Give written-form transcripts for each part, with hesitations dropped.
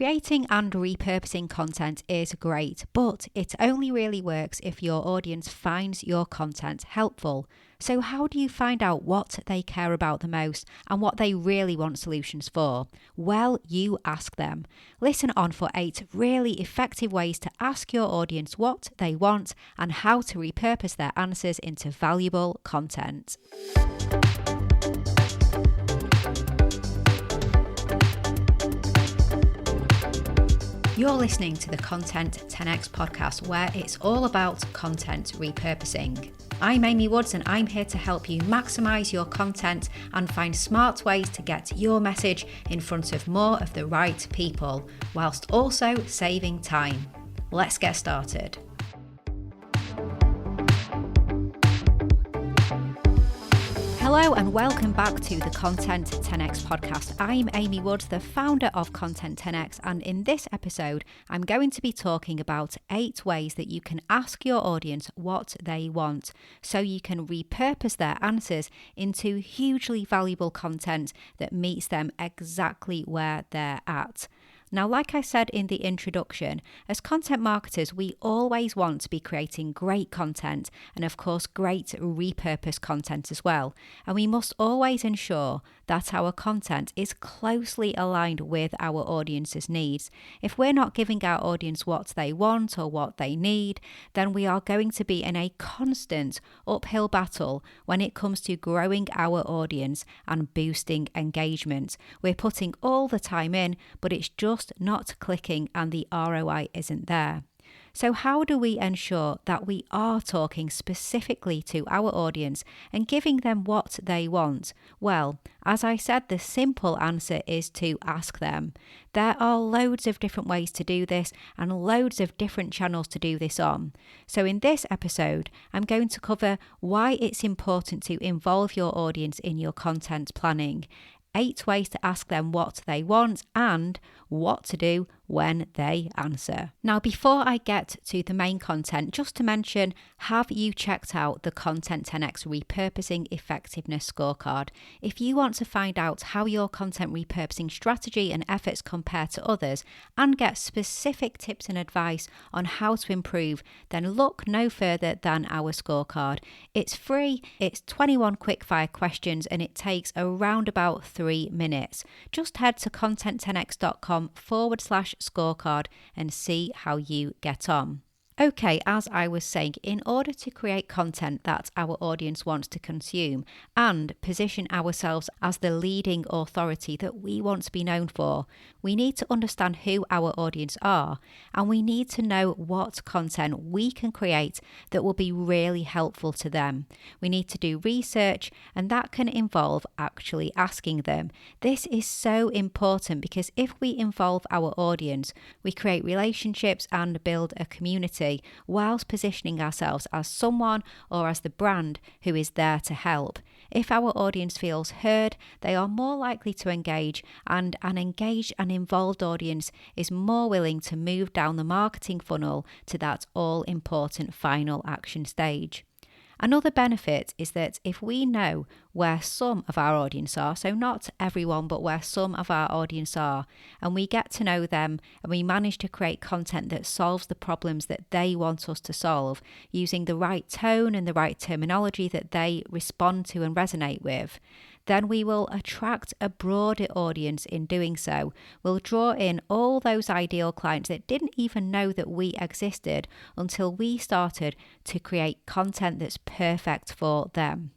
Creating and repurposing content is great, but it only really works if your audience finds your content helpful. So how do you find out what they care about the most and what they really want solutions for? Well, you ask them. Listen on for 8 really effective ways to ask your audience what they want and how to repurpose their answers into valuable content. You're listening to the Content 10x podcast, where it's all about content repurposing. I'm Amy Woods, and I'm here to help you maximize your content and find smart ways to get your message in front of more of the right people, whilst also saving time. Let's get started. Hello and welcome back to the Content 10x podcast. I'm Amy Woods, the founder of Content 10x, and in this episode, I'm going to be talking about 8 ways that you can ask your audience what they want, so you can repurpose their answers into hugely valuable content that meets them exactly where they're at. Now, like I said in the introduction, as content marketers, we always want to be creating great content and, of course, great repurposed content as well. And we must always ensure that our content is closely aligned with our audience's needs. If we're not giving our audience what they want or what they need, then we are going to be in a constant uphill battle when it comes to growing our audience and boosting engagement. We're putting all the time in, but it's just not clicking and the ROI isn't there. So how do we ensure that we are talking specifically to our audience and giving them what they want? Well, as I said, the simple answer is to ask them. There are loads of different ways to do this and loads of different channels to do this on. So in this episode, I'm going to cover why it's important to involve your audience in your content planning, 8 ways to ask them what they want, and what to do when they answer. Now, before I get to the main content, just to mention, have you checked out the Content 10x Repurposing Effectiveness Scorecard? If you want to find out how your content repurposing strategy and efforts compare to others and get specific tips and advice on how to improve, then look no further than our scorecard. It's free, it's 21 quickfire questions, and it takes around about 3 minutes. Just head to content10x.com/scorecard and see how you get on. Okay, as I was saying, in order to create content that our audience wants to consume and position ourselves as the leading authority that we want to be known for, we need to understand who our audience are, and we need to know what content we can create that will be really helpful to them. We need to do research, and that can involve actually asking them. This is so important because if we involve our audience, we create relationships and build a community, whilst positioning ourselves as someone or as the brand who is there to help. If our audience feels heard, they are more likely to engage, and an engaged and involved audience is more willing to move down the marketing funnel to that all-important final action stage. Another benefit is that if we know where some of our audience are, so not everyone, but where some of our audience are, and we get to know them and we manage to create content that solves the problems that they want us to solve, using the right tone and the right terminology that they respond to and resonate with, then we will attract a broader audience in doing so. We'll draw in all those ideal clients that didn't even know that we existed until we started to create content that's perfect for them.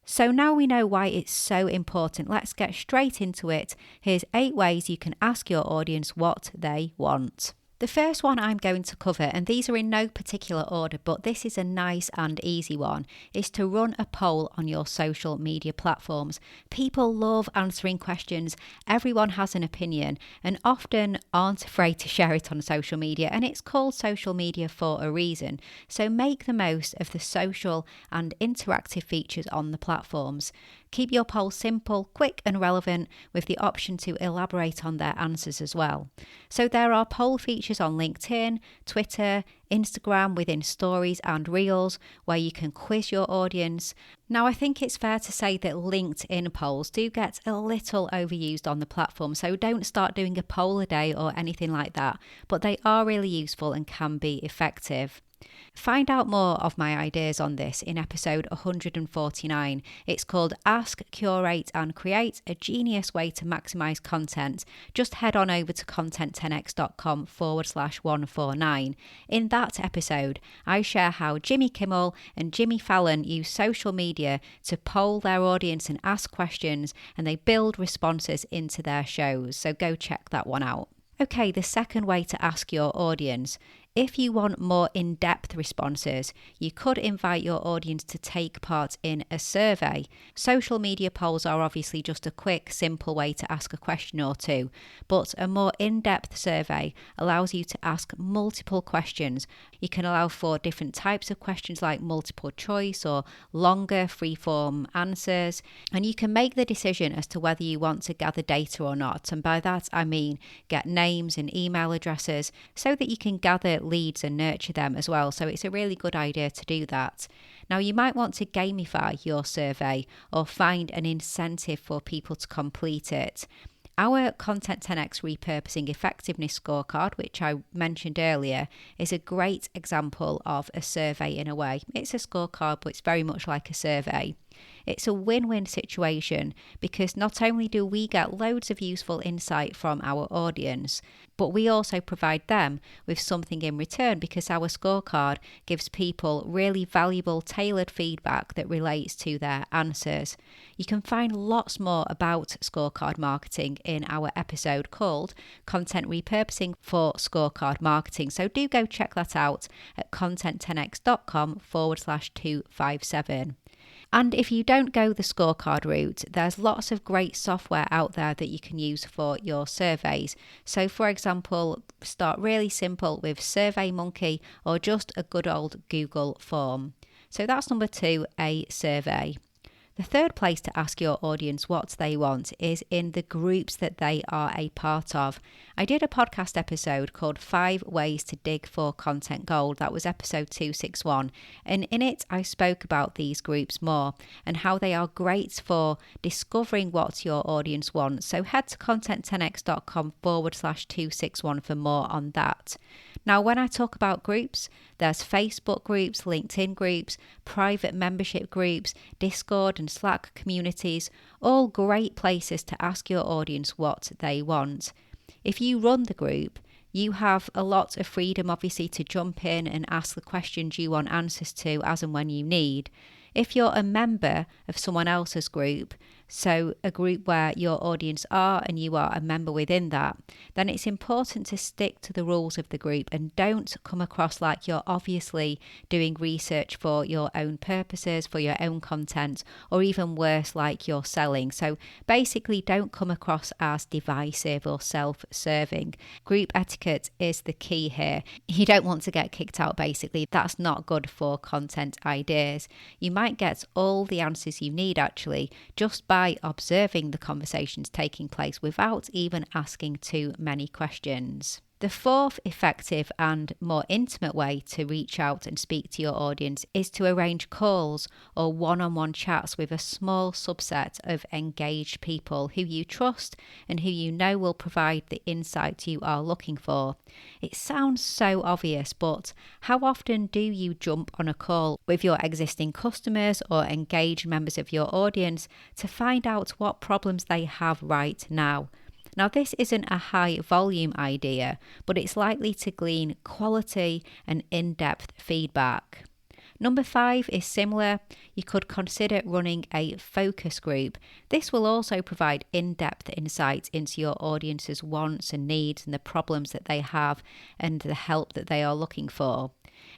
So now we know why it's so important. Let's get straight into it. Here's 8 ways you can ask your audience what they want. The first one I'm going to cover, and these are in no particular order, but this is a nice and easy one, is to run a poll on your social media platforms. People love answering questions. Everyone has an opinion and often aren't afraid to share it on social media, and it's called social media for a reason. So make the most of the social and interactive features on the platforms. Keep your poll simple, quick and relevant, with the option to elaborate on their answers as well. So there are poll features on LinkedIn, Twitter, Instagram within stories and reels where you can quiz your audience. Now, I think it's fair to say that LinkedIn polls do get a little overused on the platform, so don't start doing a poll a day or anything like that, but they are really useful and can be effective. Find out more of my ideas on this in episode 149. It's called Ask, Curate and Create, a genius way to maximize content. Just head on over to content10x.com/149. In that episode, I share how Jimmy Kimmel and Jimmy Fallon use social media to poll their audience and ask questions, and they build responses into their shows. So go check that one out. Okay, the second way to ask your audience. If you want more in-depth responses, you could invite your audience to take part in a survey. Social media polls are obviously just a quick, simple way to ask a question or two, but a more in-depth survey allows you to ask multiple questions. You can allow for different types of questions like multiple choice or longer free-form answers, and you can make the decision as to whether you want to gather data or not. And by that, I mean get names and email addresses so that you can gather leads and nurture them as well. So it's a really good idea to do that. Now, you might want to gamify your survey or find an incentive for people to complete it. Our Content 10x Repurposing Effectiveness Scorecard, which I mentioned earlier, is a great example of a survey in a way. It's a scorecard, but it's very much like a survey. It's a win-win situation because not only do we get loads of useful insight from our audience, but we also provide them with something in return because our scorecard gives people really valuable tailored feedback that relates to their answers. You can find lots more about scorecard marketing in our episode called Content Repurposing for Scorecard Marketing. So do go check that out at content10x.com/257. And if you don't go the scorecard route, there's lots of great software out there that you can use for your surveys. So for example, start really simple with SurveyMonkey or just a good old Google form. So that's number 2, a survey. The third place to ask your audience what they want is in the groups that they are a part of. I did a podcast episode called 5 Ways to Dig for Content Gold. That was episode 261. And in it, I spoke about these groups more and how they are great for discovering what your audience wants. So head to content10x.com/261 for more on that. Now, when I talk about groups, there's Facebook groups, LinkedIn groups, private membership groups, Discord and Slack communities, all great places to ask your audience what they want. If you run the group, you have a lot of freedom, obviously, to jump in and ask the questions you want answers to as and when you need. If you're a member of someone else's group, so a group where your audience are and you are a member within that, then it's important to stick to the rules of the group and don't come across like you're obviously doing research for your own purposes, for your own content, or even worse, like you're selling. So basically, don't come across as divisive or self-serving. Group etiquette is the key here. You don't want to get kicked out, basically. That's not good for content ideas. You might get all the answers you need, actually, just by observing the conversations taking place without even asking too many questions. The fourth effective and more intimate way to reach out and speak to your audience is to arrange calls or one-on-one chats with a small subset of engaged people who you trust and who you know will provide the insight you are looking for. It sounds so obvious, but how often do you jump on a call with your existing customers or engaged members of your audience to find out what problems they have right now? Now, this isn't a high volume idea, but it's likely to glean quality and in-depth feedback. Number 5 is similar. You could consider running a focus group. This will also provide in-depth insight into your audience's wants and needs and the problems that they have and the help that they are looking for.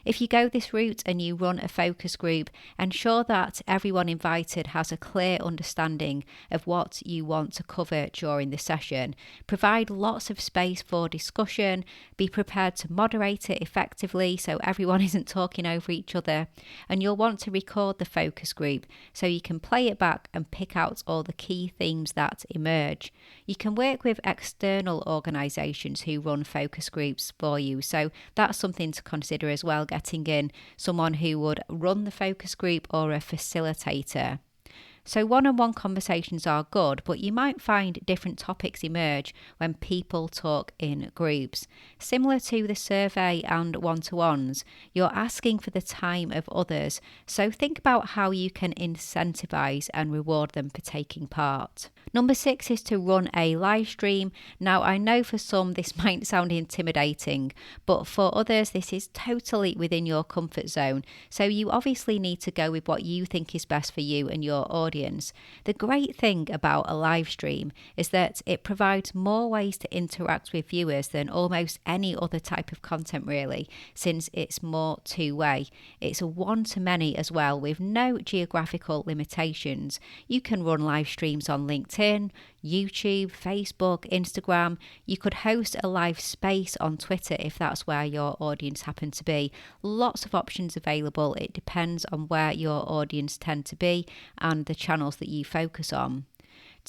If you go this route and you run a focus group, ensure that everyone invited has a clear understanding of what you want to cover during the session. Provide lots of space for discussion, be prepared to moderate it effectively so everyone isn't talking over each other, and you'll want to record the focus group so you can play it back and pick out all the key themes that emerge. You can work with external organisations who run focus groups for you, so that's something to consider as well, getting in someone who would run the focus group or a facilitator. So one-on-one conversations are good, but you might find different topics emerge when people talk in groups. Similar to the survey and one-to-ones, you're asking for the time of others, so think about how you can incentivise and reward them for taking part. Number 6 is to run a live stream. Now, I know for some this might sound intimidating, but for others this is totally within your comfort zone, so you obviously need to go with what you think is best for you and your audience. The great thing about a live stream is that it provides more ways to interact with viewers than almost any other type of content really, since it's more two-way. It's a one-to-many as well with no geographical limitations. You can run live streams on LinkedIn, YouTube, Facebook, Instagram. You could host a live space on Twitter if that's where your audience happen to be. Lots of options available. It depends on where your audience tend to be and the channels that you focus on.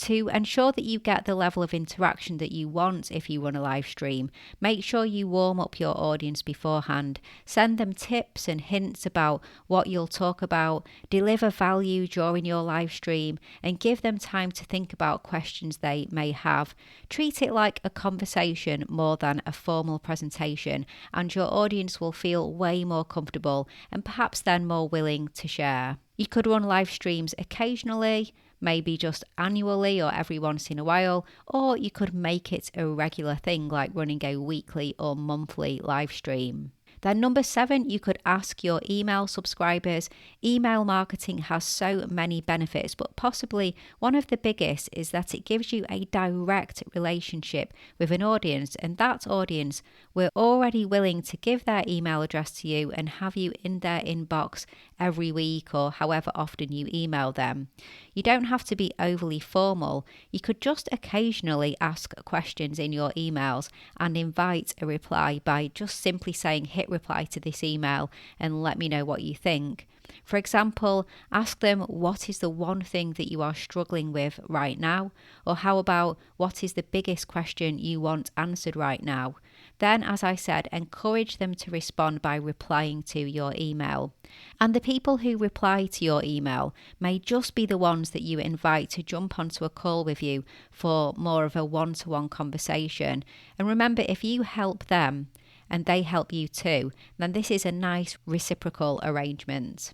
To ensure that you get the level of interaction that you want if you run a live stream, make sure you warm up your audience beforehand. Send them tips and hints about what you'll talk about, deliver value during your live stream, and give them time to think about questions they may have. Treat it like a conversation more than a formal presentation, and your audience will feel way more comfortable and perhaps then more willing to share. You could run live streams occasionally, maybe just annually or every once in a while, or you could make it a regular thing like running a weekly or monthly live stream. Then number 7, you could ask your email subscribers. Email marketing has so many benefits, but possibly one of the biggest is that it gives you a direct relationship with an audience, and that audience were already willing to give their email address to you and have you in their inbox every week or however often you email them. You don't have to be overly formal. You could just occasionally ask questions in your emails and invite a reply by just simply saying hit reply to this email and let me know what you think. For example, ask them what is the one thing that you are struggling with right now, or how about what is the biggest question you want answered right now. Then, as I said, encourage them to respond by replying to your email. And the people who reply to your email may just be the ones that you invite to jump onto a call with you for more of a one-to-one conversation. And remember, if you help them and they help you too, then this is a nice reciprocal arrangement.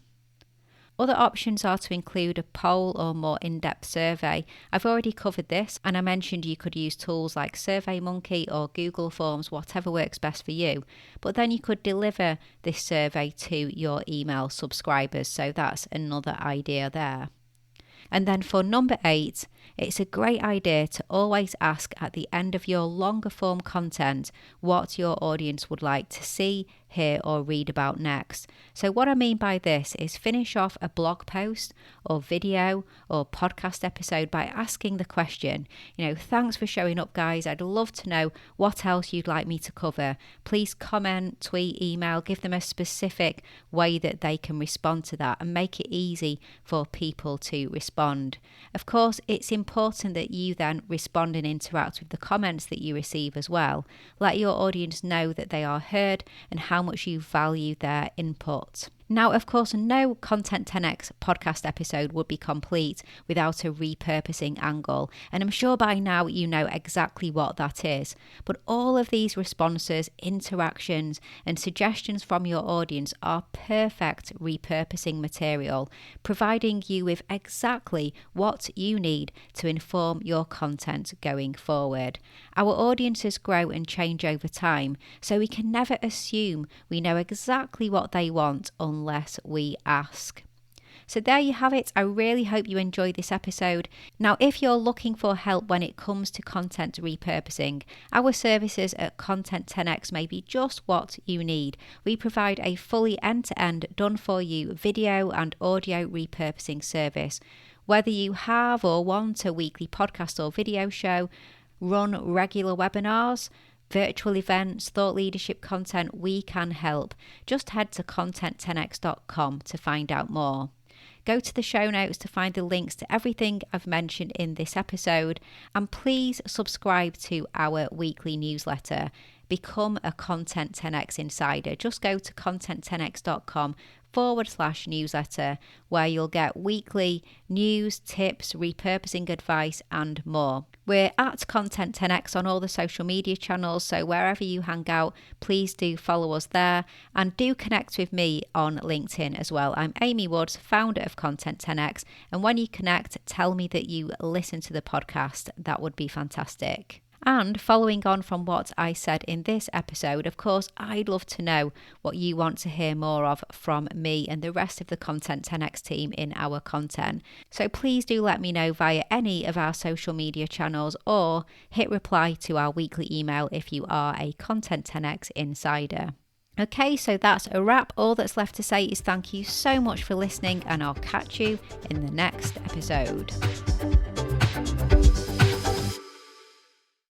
Other options are to include a poll or more in-depth survey. I've already covered this, and I mentioned you could use tools like SurveyMonkey or Google Forms, whatever works best for you. But then you could deliver this survey to your email subscribers, so that's another idea there. And then for number 8, it's a great idea to always ask at the end of your longer form content what your audience would like to see, hear or read about next. So what I mean by this is finish off a blog post or video or podcast episode by asking the question, thanks for showing up guys, I'd love to know what else you'd like me to cover. Please comment, tweet, email, give them a specific way that they can respond to that and make it easy for people to respond. Of course, it's important that you then respond and interact with the comments that you receive as well. Let your audience know that they are heard and how much you value their input. Now, of course, no Content 10X podcast episode would be complete without a repurposing angle, and I'm sure by now you know exactly what that is. But all of these responses, interactions, and suggestions from your audience are perfect repurposing material, providing you with exactly what you need to inform your content going forward. Our audiences grow and change over time, so we can never assume we know exactly what they want unless we ask. So there you have it. I really hope you enjoyed this episode. Now, if you're looking for help when it comes to content repurposing, our services at Content 10X may be just what you need. We provide a fully end-to-end, done-for-you video and audio repurposing service. Whether you have or want a weekly podcast or video show, run regular webinars, virtual events, thought leadership content, we can help. Just head to content10x.com to find out more. Go to the show notes to find the links to everything I've mentioned in this episode, and please subscribe to our weekly newsletter. Become a Content 10X insider. Just go to content10x.com/newsletter, where you'll get weekly news, tips, repurposing advice, and more. We're at Content 10X on all the social media channels, so wherever you hang out, please do follow us there, and do connect with me on LinkedIn as well. I'm Amy Woods, founder of Content 10X, and when you connect, tell me that you listen to the podcast. That would be fantastic. And following on from what I said in this episode, of course, I'd love to know what you want to hear more of from me and the rest of the Content 10X team in our content. So please do let me know via any of our social media channels, or hit reply to our weekly email if you are a Content 10X insider. Okay, so that's a wrap. All that's left to say is thank you so much for listening, and I'll catch you in the next episode.